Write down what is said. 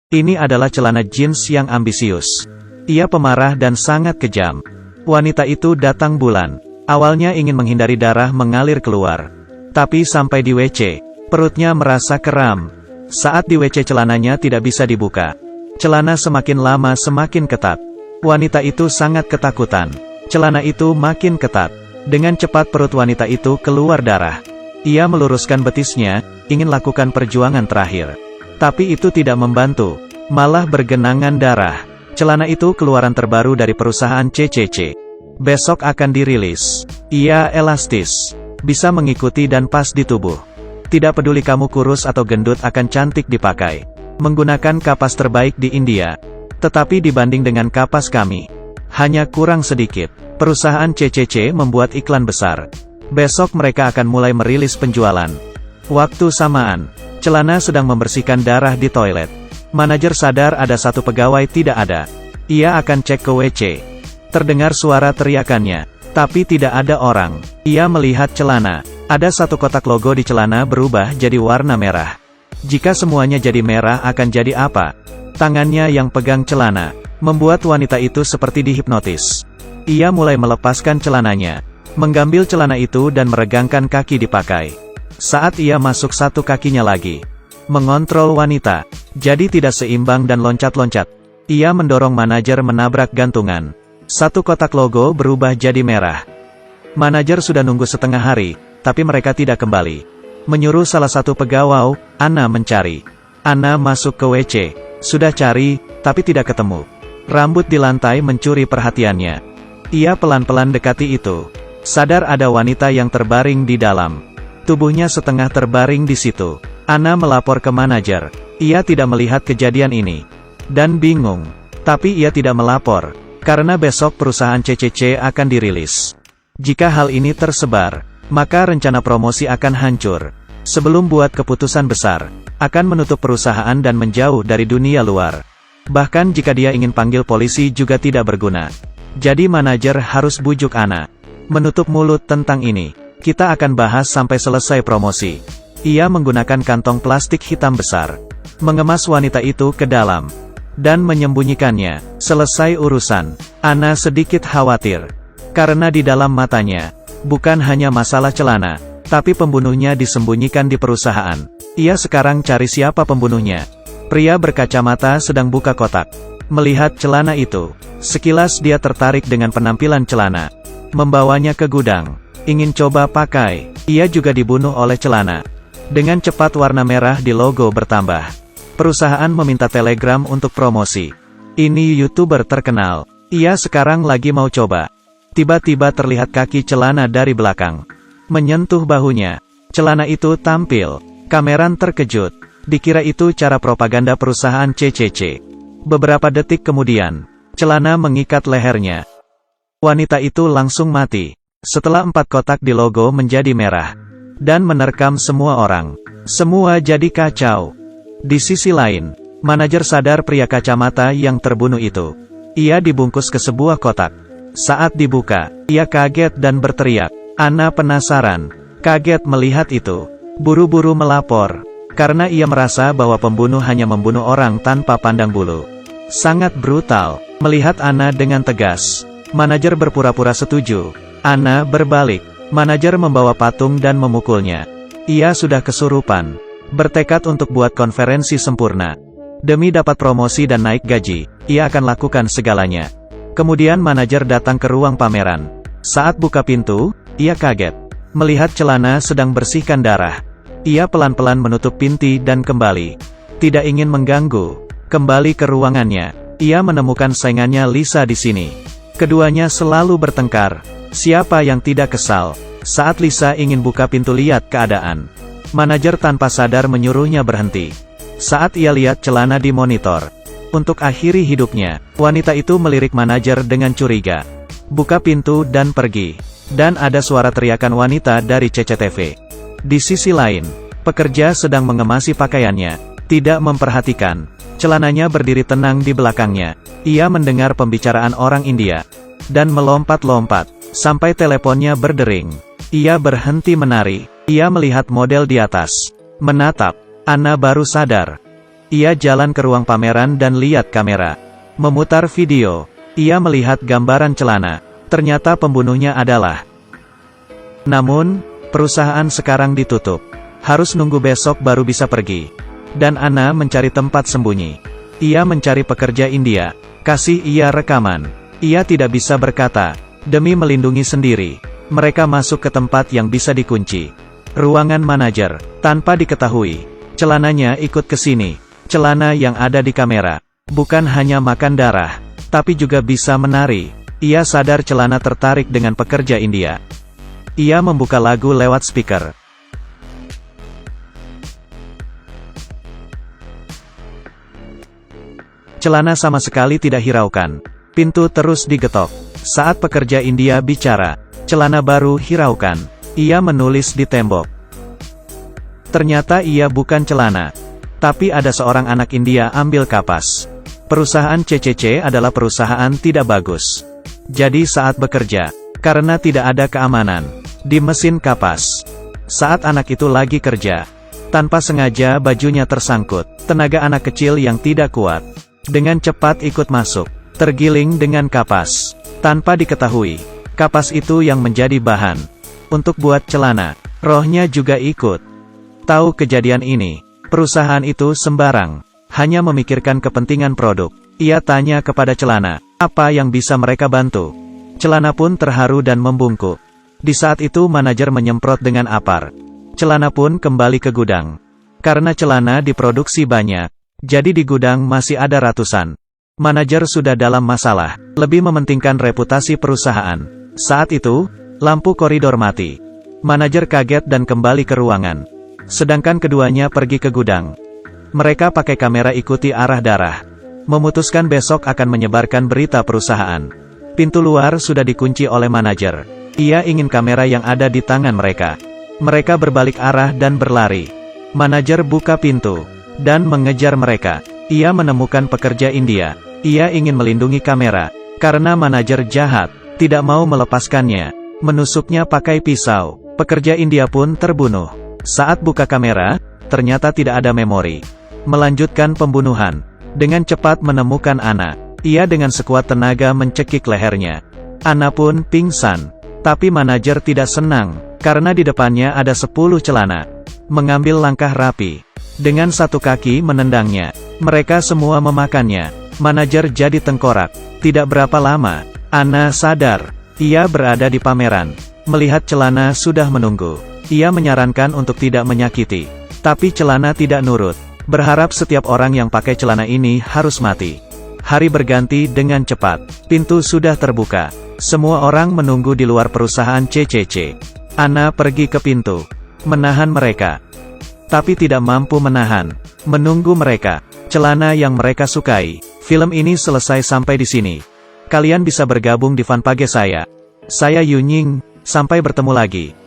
Ini adalah celana jeans yang ambisius. Ia pemarah dan sangat kejam. Wanita itu datang bulan. Awalnya ingin menghindari darah mengalir keluar. Tapi sampai di WC, perutnya merasa kram. Saat di WC celananya tidak bisa dibuka. Celana semakin lama semakin ketat. Wanita itu sangat ketakutan. Celana itu makin ketat. Dengan cepat perut wanita itu keluar darah. Ia meluruskan betisnya, ingin lakukan perjuangan terakhir. Tapi itu tidak membantu, malah bergenangan darah. Celana itu keluaran terbaru dari perusahaan CCC. Besok akan dirilis. Ia elastis, bisa mengikuti dan pas di tubuh. Tidak peduli kamu kurus atau gendut akan cantik dipakai. Menggunakan kapas terbaik di India. Tetapi dibanding dengan kapas kami, hanya kurang sedikit. Perusahaan CCC membuat iklan besar. Besok mereka akan mulai merilis penjualan. Waktu samaan, celana sedang membersihkan darah di toilet. Manajer sadar ada satu pegawai tidak ada. Ia akan cek ke WC. Terdengar suara teriakannya, tapi tidak ada orang. Ia melihat celana. Ada satu kotak logo di celana berubah jadi warna merah. Jika semuanya jadi merah akan jadi apa? Tangannya yang pegang celana, membuat wanita itu seperti dihipnotis. Ia mulai melepaskan celananya, mengambil celana itu dan meregangkan kaki dipakai. Saat ia masuk satu kakinya lagi, mengontrol wanita, jadi tidak seimbang dan loncat-loncat. Ia mendorong manajer menabrak gantungan. Satu kotak logo berubah jadi merah. Manajer sudah nunggu setengah hari, tapi mereka tidak kembali. Menyuruh salah satu pegawai, Ana mencari. Ana masuk ke WC, sudah cari, tapi tidak ketemu. Rambut di lantai mencuri perhatiannya. Ia pelan-pelan dekati itu. Sadar ada wanita yang terbaring di dalam. Tubuhnya setengah terbaring di situ. Ana melapor ke manajer. Ia tidak melihat kejadian ini. Dan bingung. Tapi ia tidak melapor. Karena besok perusahaan CCC akan dirilis. Jika hal ini tersebar, maka rencana promosi akan hancur. Sebelum buat keputusan besar, akan menutup perusahaan dan menjauh dari dunia luar. Bahkan jika dia ingin panggil polisi juga tidak berguna. Jadi manajer harus bujuk Ana. Menutup mulut tentang ini. Kita akan bahas sampai selesai promosi. Ia menggunakan kantong plastik hitam besar. Mengemas wanita itu ke dalam. Dan menyembunyikannya. Selesai urusan. Ana sedikit khawatir. Karena di dalam matanya, bukan hanya masalah celana, tapi pembunuhnya disembunyikan di perusahaan. Ia sekarang cari siapa pembunuhnya. Pria berkacamata sedang buka kotak. Melihat celana itu, sekilas dia tertarik dengan penampilan celana. Membawanya ke gudang. Ingin coba pakai. Ia juga dibunuh oleh celana. Dengan cepat warna merah di logo bertambah. Perusahaan meminta telegram untuk promosi. Ini YouTuber terkenal. Ia sekarang lagi mau coba. Tiba-tiba terlihat kaki celana dari belakang. Menyentuh bahunya. Celana itu tampil. Kameran terkejut. Dikira itu cara propaganda perusahaan CCC. Beberapa detik kemudian, celana mengikat lehernya. Wanita itu langsung mati. Setelah 4 kotak di logo menjadi merah. Dan menerkam semua orang. Semua jadi kacau. Di sisi lain, manajer sadar pria kacamata yang terbunuh itu. Ia dibungkus ke sebuah kotak. Saat dibuka, ia kaget dan berteriak. Ana penasaran. Kaget melihat itu. Buru-buru melapor. Karena ia merasa bahwa pembunuh hanya membunuh orang tanpa pandang bulu. Sangat brutal. Melihat Ana dengan tegas. Manajer berpura-pura setuju. Ana berbalik. Manajer membawa patung dan memukulnya. Ia sudah kesurupan. Bertekad untuk buat konferensi sempurna. Demi dapat promosi dan naik gaji, ia akan lakukan segalanya. Kemudian manajer datang ke ruang pameran. Saat buka pintu, ia kaget. Melihat celana sedang bersihkan darah. Ia pelan-pelan menutup pintu dan kembali. Tidak ingin mengganggu. Kembali ke ruangannya. Ia menemukan saingannya Lisa di sini. Keduanya selalu bertengkar. Siapa yang tidak kesal? Saat Lisa ingin buka pintu lihat keadaan. Manajer tanpa sadar menyuruhnya berhenti. Saat ia lihat celana di monitor. Untuk akhiri hidupnya, wanita itu melirik manajer dengan curiga. Buka pintu dan pergi. Dan ada suara teriakan wanita dari CCTV. Di sisi lain, pekerja sedang mengemasi pakaiannya. Tidak memperhatikan. Celananya berdiri tenang di belakangnya. Ia mendengar pembicaraan orang India. Dan melompat-lompat. Sampai teleponnya berdering. Ia berhenti menari. Ia melihat model di atas. Menatap. Ana baru sadar. Ia jalan ke ruang pameran dan lihat kamera. Memutar video. Ia melihat gambaran celana. Ternyata pembunuhnya adalah. Namun, perusahaan sekarang ditutup. Harus nunggu besok baru bisa pergi. Dan Anna mencari tempat sembunyi. Ia mencari pekerja India. Kasih ia rekaman. Ia tidak bisa berkata. Demi melindungi sendiri. Mereka masuk ke tempat yang bisa dikunci. Ruangan manajer. Tanpa diketahui. Celananya ikut ke sini. Celana yang ada di kamera. Bukan hanya makan darah. Tapi juga bisa menari. Ia sadar celana tertarik dengan pekerja India. Ia membuka lagu lewat speaker. Celana sama sekali tidak hiraukan. Pintu terus digetok. Saat pekerja India bicara, celana baru hiraukan. Ia menulis di tembok. Ternyata ia bukan celana. Tapi ada seorang anak India ambil kapas. Perusahaan CCC adalah perusahaan tidak bagus. Jadi saat bekerja, karena tidak ada keamanan, di mesin kapas. Saat anak itu lagi kerja, tanpa sengaja bajunya tersangkut. Tenaga anak kecil yang tidak kuat. Dengan cepat ikut masuk, tergiling dengan kapas. Tanpa diketahui, kapas itu yang menjadi bahan untuk buat celana. Rohnya juga ikut. Tahu kejadian ini, perusahaan itu sembarang, hanya memikirkan kepentingan produk. Ia tanya kepada celana, apa yang bisa mereka bantu? Celana pun terharu dan membungkuk. Di saat itu manajer menyemprot dengan apar. Celana pun kembali ke gudang. Karena celana diproduksi banyak, jadi di gudang masih ada ratusan. Manajer sudah dalam masalah, lebih mementingkan reputasi perusahaan. Saat itu, lampu koridor mati. Manajer kaget dan kembali ke ruangan. Sedangkan keduanya pergi ke gudang. Mereka pakai kamera ikuti arah darah. Memutuskan besok akan menyebarkan berita perusahaan. Pintu luar sudah dikunci oleh manajer. Ia ingin kamera yang ada di tangan mereka. Mereka berbalik arah dan berlari. Manajer buka pintu dan mengejar mereka. Ia menemukan pekerja India. Ia ingin melindungi kamera. Karena manajer jahat, tidak mau melepaskannya. Menusuknya pakai pisau. Pekerja India pun terbunuh. Saat buka kamera, ternyata tidak ada memori. Melanjutkan pembunuhan. Dengan cepat menemukan Anna. Ia dengan sekuat tenaga mencekik lehernya. Anna pun pingsan. Tapi manajer tidak senang, karena di depannya ada 10 celana. Mengambil langkah rapi. Dengan satu kaki menendangnya. Mereka semua memakannya. Manajer jadi tengkorak. Tidak berapa lama, Anna sadar. Ia berada di pameran. Melihat celana sudah menunggu. Ia menyarankan untuk tidak menyakiti. Tapi celana tidak nurut. Berharap setiap orang yang pakai celana ini harus mati. Hari berganti dengan cepat. Pintu sudah terbuka. Semua orang menunggu di luar perusahaan CCC. Anna pergi ke pintu. Menahan mereka. Tapi tidak mampu menahan. Menunggu mereka. Celana yang mereka sukai. Film ini selesai sampai di sini. Kalian bisa bergabung di fanpage saya. Saya Yunying. Sampai bertemu lagi.